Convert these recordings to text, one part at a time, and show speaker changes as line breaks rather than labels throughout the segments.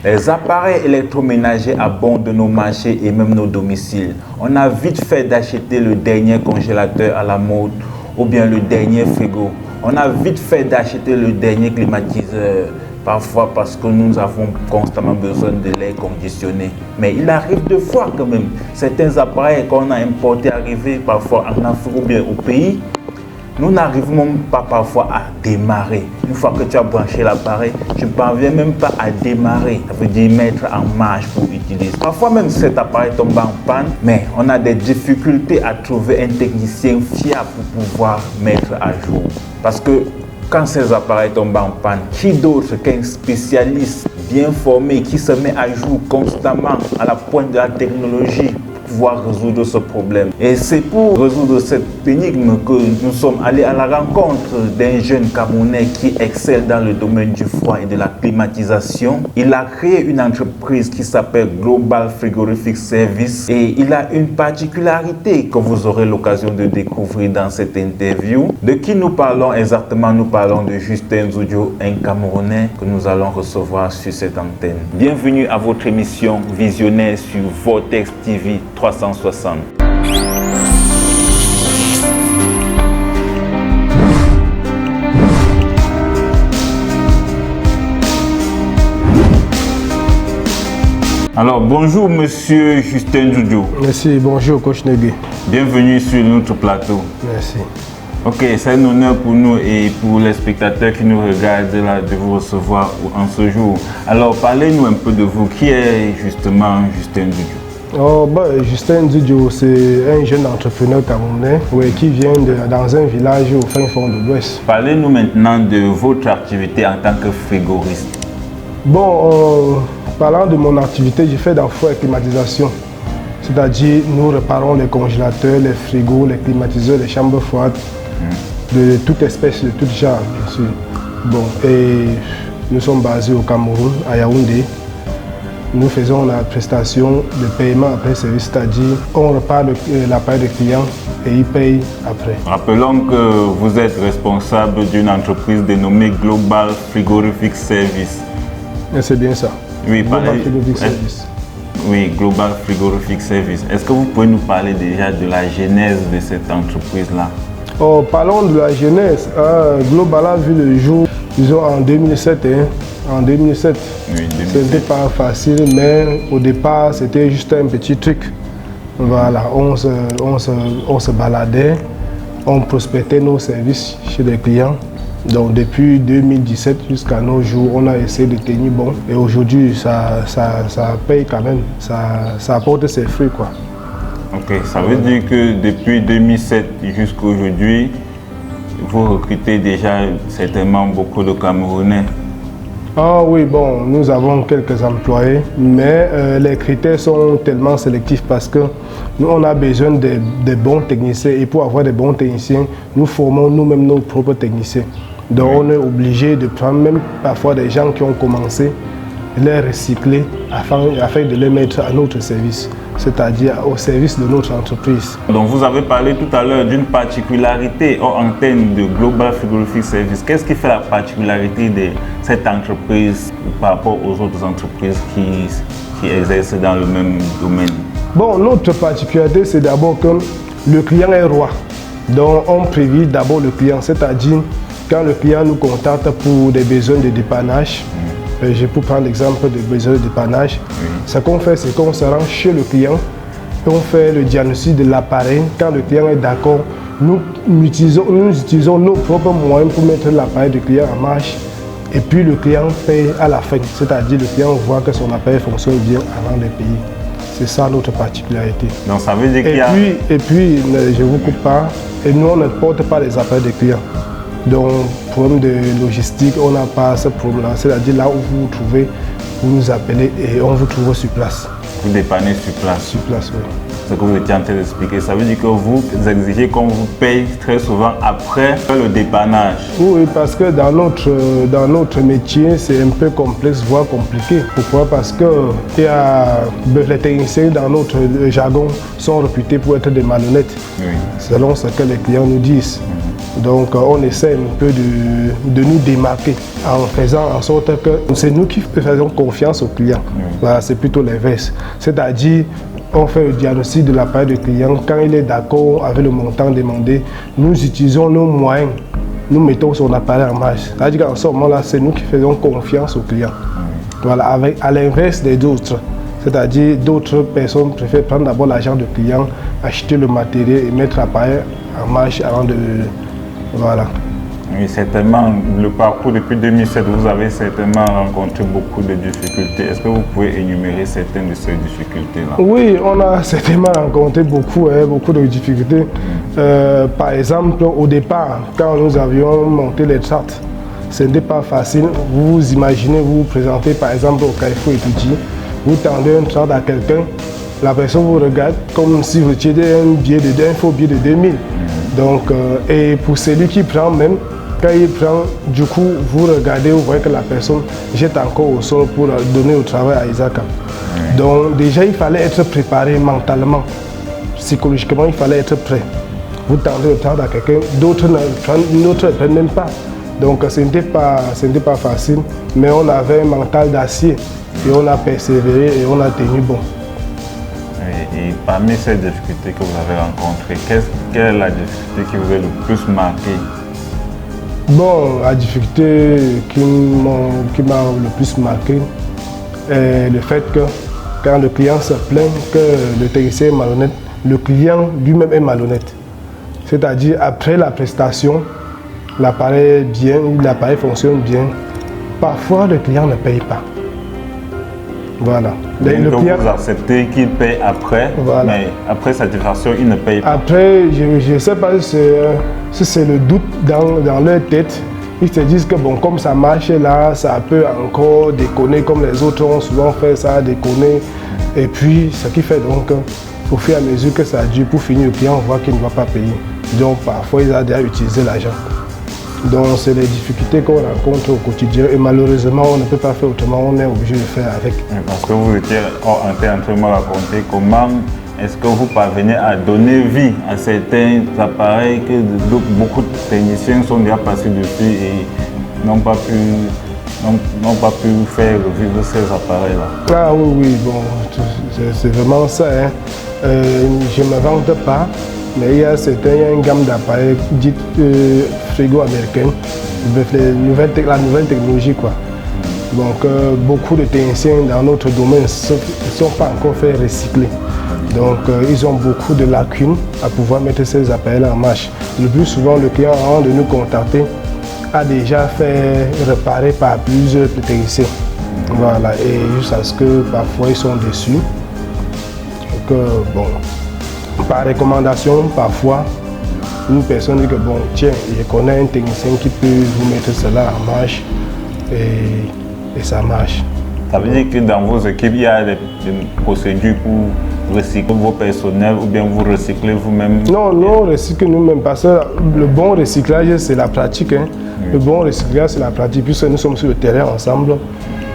Les appareils électroménagers abondent nos marchés et même nos domiciles. On a vite fait d'acheter le dernier congélateur à la mode ou bien le dernier frigo. On a vite fait d'acheter le dernier climatiseur, parfois parce que nous avons constamment besoin de l'air conditionné. Mais il arrive de fois quand même, certains appareils qu'on a importés arrivent parfois en Afrique ou bien au pays, nous n'arrivons même pas parfois à démarrer. Une fois que tu as branché l'appareil, tu ne parviens même pas à démarrer. Ça veut dire mettre en marche pour utiliser. Parfois même cet appareil tombe en panne, mais on a des difficultés à trouver un technicien fiable pour pouvoir mettre à jour. Parce que quand ces appareils tombent en panne, qui d'autre qu'un spécialiste bien formé qui se met à jour constamment à la pointe de la technologie pouvoir résoudre ce problème. Et c'est pour résoudre cette énigme que nous sommes allés à la rencontre d'un jeune Camerounais qui excelle dans le domaine du froid et de la climatisation. Il a créé une entreprise qui s'appelle Global Frigorific Service et il a une particularité que vous aurez l'occasion de découvrir dans cette interview. De qui nous parlons exactement? Nous parlons de Justin Nzudio, un Camerounais que nous allons recevoir sur cette antenne. Bienvenue à votre émission Visionnaire sur Vortex TV 360. Alors, bonjour Monsieur Justin Nzudio.
Merci, bonjour Coach Negué.
Bienvenue sur notre plateau.
Merci.
Ok, c'est un honneur pour nous et pour les spectateurs qui nous regardent là, de vous recevoir en ce jour. Alors, parlez-nous un peu de vous. Qui est justement Justin Nzudio?
Justin Nzudio, c'est un jeune entrepreneur camerounais qui vient dans un village au fin fond de l'Ouest.
Parlez-nous maintenant de votre activité en tant que frigoriste.
Parlant de mon activité, je fais dans le froid et climatisation. C'est-à-dire, nous réparons les congélateurs, les frigos, les climatiseurs, les chambres froides, de toute espèce, de tout genre, bien sûr. Et nous sommes basés au Cameroun, à Yaoundé. Nous faisons la prestation de paiement après service, c'est-à-dire on repart l'appareil du client et il paye après.
Rappelons que vous êtes responsable d'une entreprise dénommée Global Frigorific Service.
C'est bien ça.
Oui,
Global Frigorific Service.
Oui, Global Frigorific Service. Est-ce que vous pouvez nous parler déjà de la genèse de cette entreprise-là?
Parlons de la genèse. Global a vu le jour, disons en 2007. En 2007, oui, c'était pas facile, mais au départ, c'était juste un petit truc. Voilà, on se baladait, on prospectait nos services chez les clients. Donc depuis 2017 jusqu'à nos jours, on a essayé de tenir bon. Et aujourd'hui, ça paye quand même, ça apporte ses fruits, quoi.
Ok, ça veut dire que depuis 2007 jusqu'à aujourd'hui, vous recrutez déjà certainement beaucoup de Camerounais.
Ah oui, nous avons quelques employés, mais les critères sont tellement sélectifs parce que nous, on a besoin de bons techniciens et pour avoir des bons techniciens, nous formons nous-mêmes nos propres techniciens. Donc on est obligé de prendre même parfois des gens qui ont commencé, les recycler afin de les mettre à notre service, c'est-à-dire au service de notre entreprise.
Donc vous avez parlé tout à l'heure d'une particularité hors antenne de Global Frigorific Service. Qu'est-ce qui fait la particularité de cette entreprise par rapport aux autres entreprises qui exercent dans le même domaine?
Notre particularité, c'est d'abord que le client est roi. Donc on privilégie d'abord le client, c'est-à-dire quand le client nous contacte pour des besoins de dépannage, je peux prendre l'exemple des besoins de dépannage. Ce qu'on fait, c'est qu'on se rend chez le client et on fait le diagnostic de l'appareil. Quand le client est d'accord, nous utilisons nos propres moyens pour mettre l'appareil du client en marche. Et puis le client paye à la fin, c'est-à-dire le client voit que son appareil fonctionne bien avant de payer. C'est ça notre particularité.
Donc ça veut dire qu'il y a...
Et puis, je ne vous coupe pas, et nous on ne porte pas les appareils des clients. Donc, problème de logistique, on n'a pas ce problème-là. C'est-à-dire là où vous vous trouvez, vous nous appelez et on vous trouve sur place.
Vous dépannez sur place.
Sur place, oui.
ce que vous étiez en train d'expliquer. Ça veut dire que vous exigez qu'on vous paye très souvent après le dépannage.
Oui, parce que dans notre métier, c'est un peu complexe, voire compliqué. Pourquoi? Parce que les techniciens dans notre jargon sont réputés pour être des malhonnêtes, oui, selon ce que les clients nous disent. Donc on essaie un peu de nous démarquer en faisant en sorte que c'est nous qui faisons confiance aux clients. Voilà, c'est plutôt l'inverse. C'est-à-dire, on fait le diagnostic de l'appareil du client. Quand il est d'accord avec le montant demandé, nous utilisons nos moyens. Nous mettons son appareil en marche. C'est-à-dire qu'en ce moment-là, c'est nous qui faisons confiance aux clients. Voilà, à l'inverse des autres. C'est-à-dire, d'autres personnes préfèrent prendre d'abord l'argent du client, acheter le matériel et mettre l'appareil en marche avant de... Voilà.
Oui, certainement, le parcours depuis 2007, vous avez certainement rencontré beaucoup de difficultés. Est-ce que vous pouvez énumérer certaines de ces difficultés-là?
Oui, on a certainement rencontré beaucoup de difficultés. Par exemple, au départ, quand nous avions monté les chartes, ce n'était pas facile. Vous imaginez, vous vous présentez par exemple au Carrefour Étudier, vous tendez un charte à quelqu'un, la personne vous regarde comme si vous étiez un faux billet de 2000. Donc, et pour celui qui prend même, quand il prend, du coup, vous regardez, vous voyez que la personne jette encore au sol pour donner au travail à Isaac. Donc, déjà, il fallait être préparé mentalement, psychologiquement, il fallait être prêt. Vous tendez le temps à quelqu'un, d'autres ne prennent même pas. Donc, ce n'était pas facile, mais on avait un mental d'acier et on a persévéré et on a tenu bon.
Et parmi ces difficultés que vous avez rencontrées, quelle est la difficulté qui vous a le plus marqué?
Bon, la difficulté qui m'a le plus marqué est le fait que quand le client se plaint que le technicien est malhonnête, le client lui-même est malhonnête. C'est-à-dire, après la prestation, l'appareil fonctionne bien. Parfois, le client ne paye pas. Voilà.
Vous acceptez qu'il paye après, voilà, mais après satisfaction, il ne paye pas.
Après, je ne sais pas si c'est le doute dans leur tête. Ils se disent que bon, comme ça marche là, ça peut encore déconner comme les autres ont souvent fait ça, déconner. Et puis, ce qui fait donc, au fur et à mesure que ça dure, pour finir, le client voit qu'il ne va pas payer. Donc, parfois, il a déjà utilisé l'argent. Donc, c'est les difficultés qu'on rencontre au quotidien et malheureusement, on ne peut pas faire autrement, on est obligé de faire avec.
Parce que vous étiez en train de me raconter comment est-ce que vous parvenez à donner vie à certains appareils que beaucoup de techniciens sont déjà passés dessus et n'ont pas pu faire revivre ces appareils-là.
Ah oui, bon, c'est vraiment ça. Hein. Je ne me vante pas. Mais il y a une gamme d'appareils dites frigo américains, la nouvelle technologie quoi. Donc beaucoup de techniciens dans notre domaine ne sont pas encore fait recycler. Donc ils ont beaucoup de lacunes à pouvoir mettre ces appareils en marche. Le plus souvent, le client avant de nous contacter a déjà fait réparer par plusieurs techniciens. Voilà, et jusqu'à ce que parfois ils sont déçus. Donc bon. Par recommandation, parfois, une personne dit que bon, tiens, je connais un technicien qui peut vous mettre cela en marche et ça marche.
Ça veut dire que dans vos équipes, il y a des procédures pour recycler vos personnels ou bien vous recyclez vous-même?
Non, on recycle nous-mêmes parce que le bon recyclage, c'est la pratique. Hein. Oui. Le bon recyclage, c'est la pratique. Puisque nous sommes sur le terrain ensemble,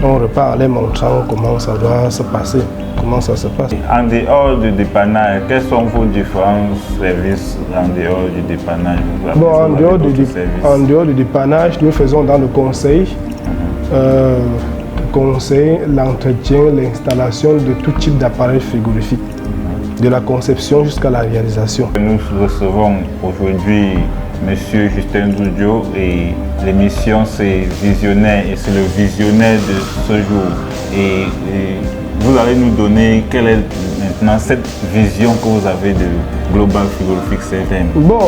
on repart en les montrant comment ça doit se passer. Comment ça se passe?
En dehors du dépannage, quels sont vos différents services en dehors du dépannage?
Bon, en dehors du dépannage, nous faisons dans le conseil, l'entretien, l'installation de tout type d'appareil frigorifique, de la conception jusqu'à la réalisation.
Nous recevons aujourd'hui M. Justin Doudjo et l'émission c'est Visionnaire et c'est le visionnaire de ce jour. Et vous allez nous donner quelle est maintenant cette vision que vous avez de Global Frigorifique CFM.
Bon,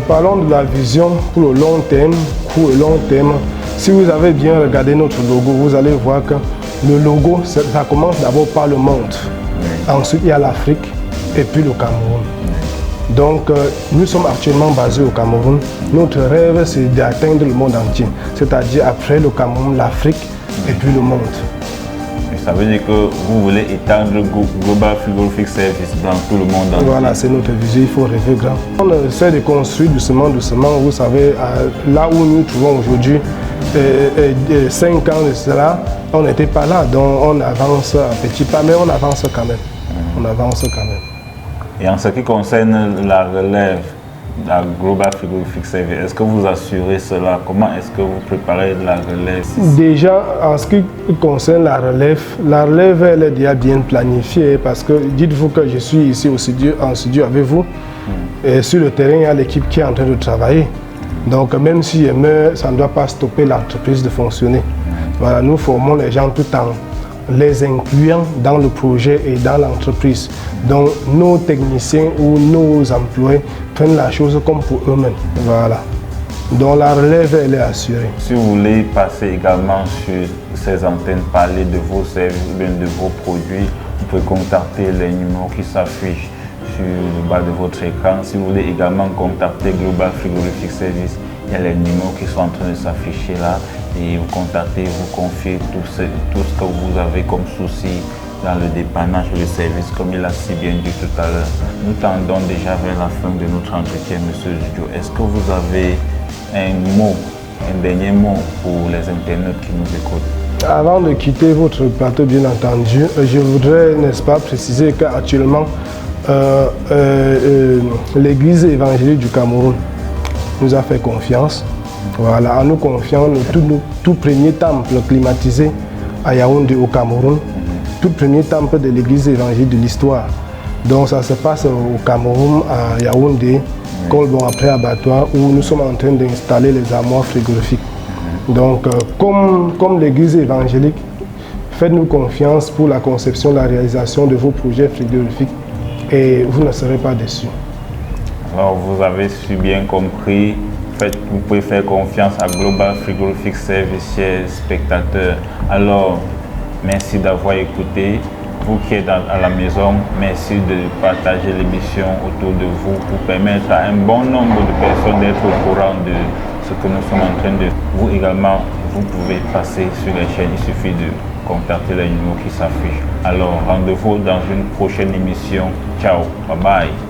parlons de la vision pour le long terme, court et long terme. Si vous avez bien regardé notre logo, vous allez voir que le logo, ça commence d'abord par le monde. Oui. Ensuite, il y a l'Afrique et puis le Cameroun. Oui. Donc, nous sommes actuellement basés au Cameroun. Notre rêve, c'est d'atteindre le monde entier. C'est-à-dire après le Cameroun, l'Afrique et puis le monde.
Ça veut dire que vous voulez étendre Global Frigorific Service dans tout le monde entier.
Voilà, c'est notre vision, il faut rêver grand. On essaie de construire doucement, vous savez, là où nous nous trouvons aujourd'hui, 5 ans de cela, on n'était pas là, donc on avance à petits pas, mais on avance quand même. On avance quand même.
Et en ce qui concerne la relève de la Global Frigorific Service, est-ce que vous assurez cela? Comment est-ce que vous préparez la relève?
Déjà, en ce qui concerne la relève, elle est déjà bien planifiée parce que dites-vous que je suis ici en studio avec vous et sur le terrain, il y a l'équipe qui est en train de travailler. Donc même si je meurs, ça ne doit pas stopper l'entreprise de fonctionner. Voilà, nous formons les gens tout en les incluant dans le projet et dans l'entreprise. Donc nos techniciens ou nos employés prennent la chose comme pour eux-mêmes. Voilà. Donc la relève, elle est assurée.
Si vous voulez passer également sur ces antennes, parler de vos services, de vos produits, vous pouvez contacter les numéros qui s'affichent sur le bas de votre écran. Si vous voulez également contacter Global Frigorific Service, il y a les numéros qui sont en train de s'afficher là et vous contactez, vous confiez tout ce que vous avez comme souci dans le dépannage et le service, comme il a si bien dit tout à l'heure. Nous tendons déjà vers la fin de notre entretien, Monsieur Jojo. Est-ce que vous avez un dernier mot pour les internautes qui nous écoutent?
Avant de quitter votre plateau, bien entendu, je voudrais, n'est-ce pas, préciser qu'actuellement, l'Église évangélique du Cameroun nous a fait confiance. Voilà, en nous confiant le tout premier temple climatisé à Yaoundé au Cameroun, tout premier temple de l'Église évangélique de l'histoire. Donc ça se passe au Cameroun, à Yaoundé, Colbon après abattoir, où nous sommes en train d'installer les armoires frigorifiques. Donc comme l'Église évangélique, faites-nous confiance pour la conception, la réalisation de vos projets frigorifiques et vous ne serez pas déçus.
Alors vous avez si bien compris, vous pouvez faire confiance à Global Frigorific Service, chers spectateurs. Alors, merci d'avoir écouté. Vous qui êtes à la maison, merci de partager l'émission autour de vous pour permettre à un bon nombre de personnes d'être au courant de ce que nous sommes en train de faire. Vous également, vous pouvez passer sur les chaînes, il suffit de contacter les numéros qui s'affichent. Alors, rendez-vous dans une prochaine émission. Ciao, bye bye.